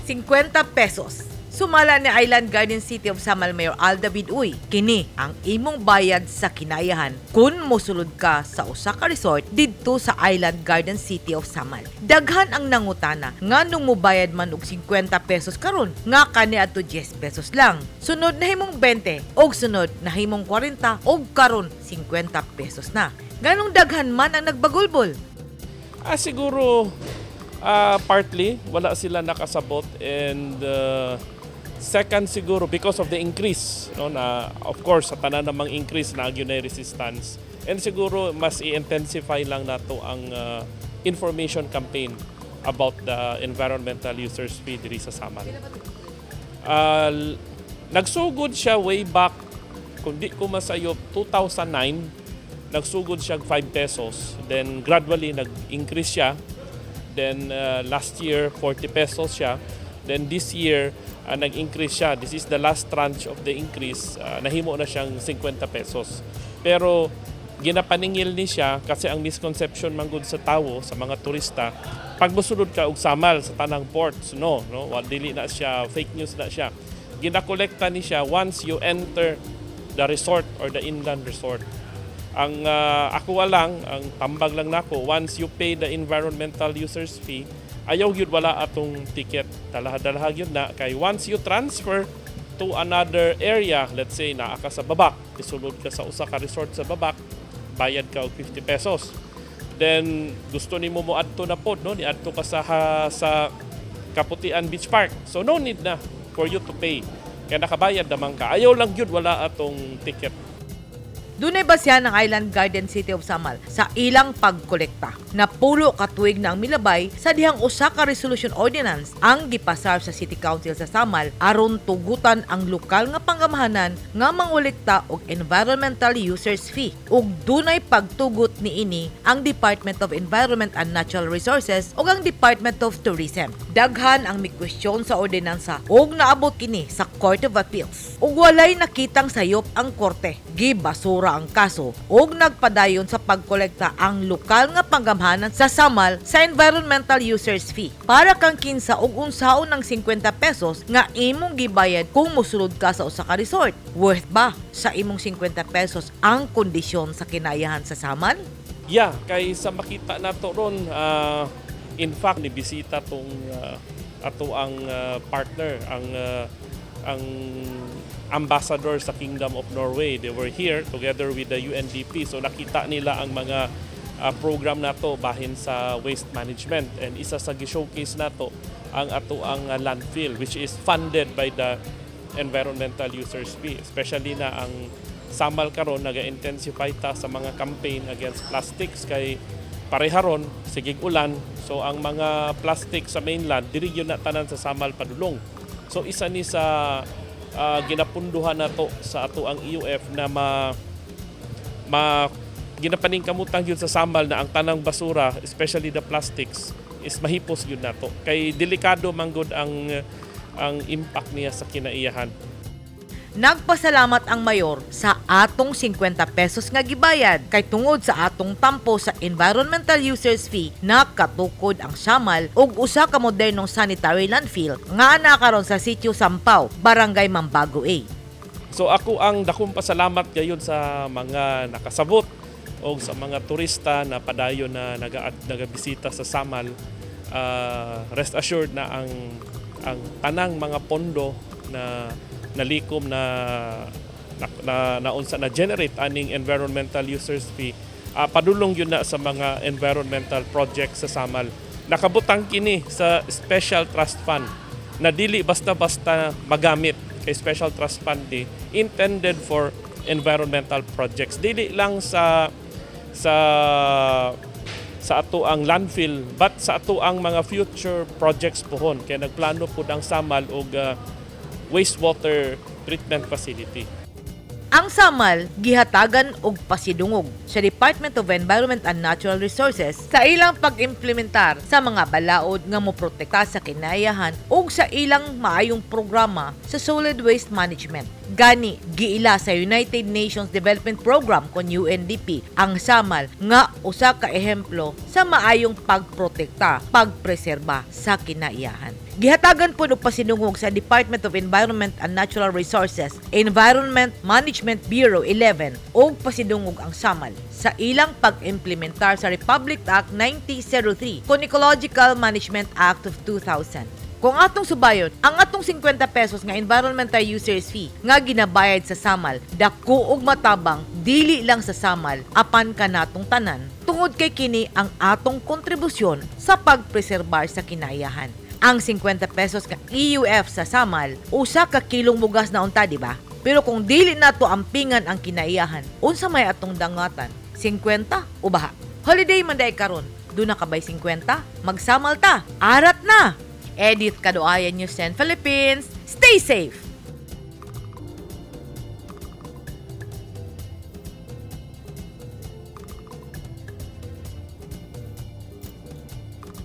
50 pesos. Sumala ni Island Garden City of Samal Mayor Alda Biduy, kini ang imong bayad sa kinayahan kung mosulod ka sa usa ka resort didto sa Island Garden City of Samal. Daghan ang nangutana nga nung mobayad man og 50 pesos karon nga kani adto 10 pesos lang. Sunod na himong 20 og sunod na himong 40 og karon 50 pesos na. Ganong daghan man ang nagbagulbol? Siguro partly wala sila nakasabot, and second siguro because of the increase, no, na of course sa tanan namang increase na gyud na resistance, and siguro mas i-intensify lang nato ang information campaign about the environmental users fee diri sa Samal. Nagsugod siya way back, kung di ko masayop, 2009. Nagsugod siya 5 pesos, then gradually nag-increase siya, then last year 40 pesos siya, then this year nag-increase siya. This is the last tranche of the increase. Nahimo na siyang 50 pesos. Pero ginapaningil ni siya kasi ang misconception manggod sa tawo, sa mga turista, pag mosulod ka og Samal sa tanang ports, no, dili na siya, fake news na siya. Ginakolekta ni siya once you enter the resort or the inland resort. Ang ako lang, ang tambag lang nako, once you pay the environmental users fee, ayaw yun wala atong ticket. Dalahag yun na. Kay once you transfer to another area, let's say naa ka sa Babak, isulod ka sa usa ka resort sa Babak, bayad ka og 50 pesos. Then gusto nimo mo adto na pod, no, ni adto ka sa Kaputian Beach Park. So no need na for you to pay. Kaya nakabayad naman ka. Ayaw lang yun wala atong ticket. Dunay basya ng Island Garden City of Samal sa ilang pagkolekta. Napulo ka tuig na ang milabay sa dihang usa ka resolution ordinance ang gipasar sa City Council sa Samal aron tugutan ang lokal nga panggamahanan nga mangolekta og environmental users fee. Ug dunay pagtugot niini ang Department of Environment and Natural Resources ug ang Department of Tourism. Daghan ang mikwestiyon sa ordinansa ug naabot kini sa Court of Appeals. Ug walay nakitang sayop ang korte. Gibasura ang kaso ug nagpadayon sa pagkolekta ang lokal nga panggamahanan sa Samal sa environmental users fee. Para kang kinsa og unsaon ng 50 pesos nga imong gibayad kung mosulod ka sa usa ka resort. Worth ba sa imong 50 pesos ang kondisyon sa kinayahan sa Samal? Yeah, kay sa makita nato ron, in fact nibisita tong ato ang partner, ang ambassador sa Kingdom of Norway. They were here together with the UNDP. So nakita nila ang mga program nato bahin sa waste management, and isa sa gi-showcase nato ang ato ang landfill, which is funded by the environmental users fee. Especially na ang Samal karon naga-intensify ta sa mga campaign against plastics, kay pareharon sigig ulan. So ang mga plastic sa mainland diri gyud na tanan sa Samal padulong. So isa ni sa ginapunduhan nato sa ato ang EUF na ginapaningkamutan yun sa Samal na ang tanang basura, especially the plastics, is mahipos yun nato. Kay delikado manggod ang impact niya sa kinaiyahan. Nagpasalamat ang mayor sa atong 50 pesos nga gibayad kay tungod sa atong tampo sa environmental users fee nakatukod ang Samal og usa ka modernong sanitary landfill nga nakaron sa sitio Sampaw, Barangay Mambago A. So ako ang dakong pasalamat gayon sa mga nakasabot o sa mga turista na padayon na nagabisita sa Samal. Rest assured na ang tanang mga pondo na nalikom na unsa na generate aning environmental users fee, padulong yun na sa mga environmental projects sa Samal. Nakabutang kini sa Special Trust Fund na dili basta-basta magamit. Kay Special Trust Fund intended for environmental projects, dili lang sa ato ang landfill, but sa ato ang mga future projects pohon. Kaya nagplano pud ang Samal og wastewater treatment facility. Ang Samal gihatagan og pasidungog sa Department of Environment and Natural Resources sa ilang pag-implementar sa mga balaod nga moprotekta sa kinayahan ug sa ilang maayong programa sa solid waste management. Gani giila sa United Nations Development Program kon UNDP ang Samal nga usa ka ehemplo sa maayong pagprotekta, pagpreserba sa kinaiyahan. Gihatagan po og pasinungog sa Department of Environment and Natural Resources, Environment Management Bureau 11 og pasinungog ang SAMAL sa ilang pag-implementar sa Republic Act 9003 kon Ecological Management Act of 2000. Kung atong subayon, ang atong 50 pesos nga environmental users fee nga ginabayad sa SAMAL, dako og matabang dili lang sa SAMAL apan kanatong tanan tungod kay kini ang atong kontribusyon sa pagpreserbar sa kinayahan. Ang 50 pesos ka EUF sa SAMAL, usa ka kilong bugas na unta, di ba? Pero kung dili nato ampingan ang kinaiyahan, unsa may atong dangatan? 50 o baha? Holiday man day karon, do na kabay 50, magsamal ta. Arat na. Edit Kaduayan News 10 Philippines. Stay safe.